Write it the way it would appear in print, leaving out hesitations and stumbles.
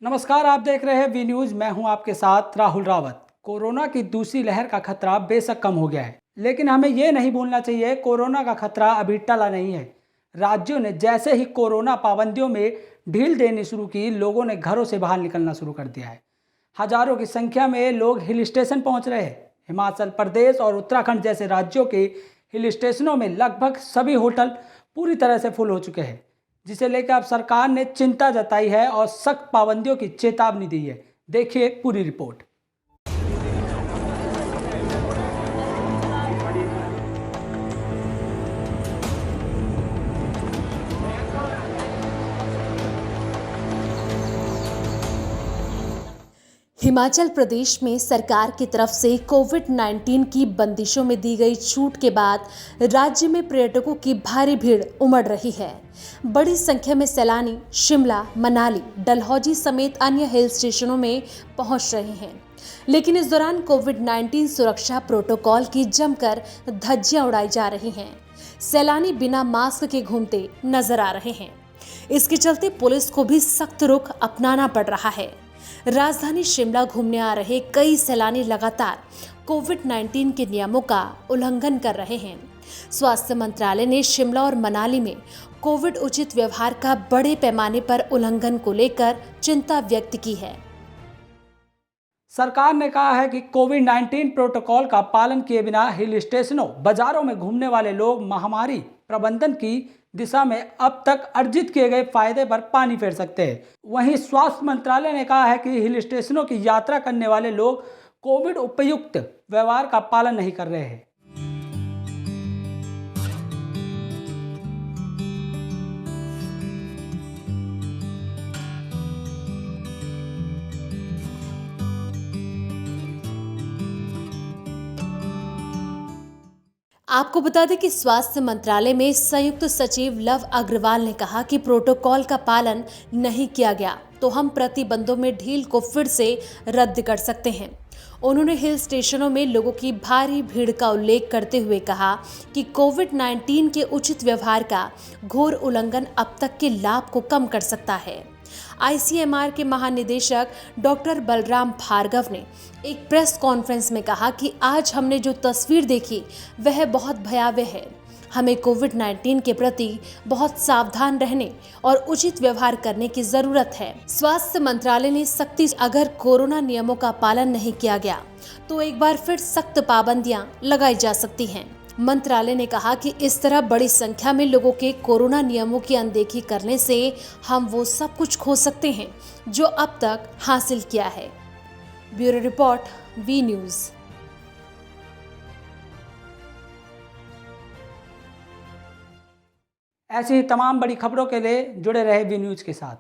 नमस्कार, आप देख रहे हैं वी न्यूज़। मैं हूं आपके साथ राहुल रावत। कोरोना की दूसरी लहर का खतरा बेशक कम हो गया है, लेकिन हमें ये नहीं भूलना चाहिए कोरोना का खतरा अभी टला नहीं है। राज्यों ने जैसे ही कोरोना पाबंदियों में ढील देनी शुरू की, लोगों ने घरों से बाहर निकलना शुरू कर दिया है। हजारों की संख्या में लोग हिल स्टेशन पहुंच रहे हैं। हिमाचल प्रदेश और उत्तराखंड जैसे राज्यों के हिल स्टेशनों में लगभग सभी होटल पूरी तरह से फुल हो चुके हैं, जिसे लेकर अब सरकार ने चिंता जताई है और सख्त पाबंदियों की चेतावनी दी है। देखिए पूरी रिपोर्ट। हिमाचल प्रदेश में सरकार की तरफ से कोविड-19 की बंदिशों में दी गई छूट के बाद राज्य में पर्यटकों की भारी भीड़ उमड़ रही है। बड़ी संख्या में सैलानी शिमला, मनाली, डलहौजी समेत अन्य हिल स्टेशनों में पहुंच रहे हैं। लेकिन इस दौरान कोविड-19 सुरक्षा प्रोटोकॉल की जमकर धज्जियां उड़ाई जा रही हैं। सैलानी बिना मास्क के घूमते नजर आ रहे हैं। इसके चलते पुलिस को भी सख्त रुख अपनाना पड़ रहा है। राजधानी शिमला घूमने आ रहे कई सैलानी लगातार कोविड-19 के नियमों का उल्लंघन कर रहे हैं। स्वास्थ्य मंत्रालय ने शिमला और मनाली में कोविड उचित व्यवहार का बड़े पैमाने पर उल्लंघन को लेकर चिंता व्यक्त की है। सरकार ने कहा है कि कोविड-19 प्रोटोकॉल का पालन किए बिना हिल स्टेशनों, बाजारों में घूमने वाले लोग महामारी प्रबंधन की दिशा में अब तक अर्जित किए गए फायदे पर पानी फेर सकते हैं। वहीं स्वास्थ्य मंत्रालय ने कहा है कि हिल स्टेशनों की यात्रा करने वाले लोग कोविड उपयुक्त व्यवहार का पालन नहीं कर रहे हैं। आपको बता दें कि स्वास्थ्य मंत्रालय में संयुक्त सचिव लव अग्रवाल ने कहा कि प्रोटोकॉल का पालन नहीं किया गया तो हम प्रतिबंधों में ढील को फिर से रद्द कर सकते हैं। उन्होंने हिल स्टेशनों में लोगों की भारी भीड़ का उल्लेख करते हुए कहा कि कोविड-19 के उचित व्यवहार का घोर उल्लंघन अब तक के लाभ को कम कर सकता है। आईसीएमआर के महानिदेशक डॉक्टर बलराम भार्गव ने एक प्रेस कॉन्फ्रेंस में कहा कि आज हमने जो तस्वीर देखी वह बहुत भयावह है। हमें कोविड-19 के प्रति बहुत सावधान रहने और उचित व्यवहार करने की जरूरत है। स्वास्थ्य मंत्रालय ने सख्ती से अगर कोरोना नियमों का पालन नहीं किया गया तो एक बार फिर सख्त पाबंदियां लगाई जा सकती हैं। मंत्रालय ने कहा कि इस तरह बड़ी संख्या में लोगों के कोरोना नियमों की अनदेखी करने से हम वो सब कुछ खो सकते हैं जो अब तक हासिल किया है। Bureau report, V news. ऐसी ही तमाम बड़ी खबरों के लिए जुड़े रहे वी न्यूज़ के साथ।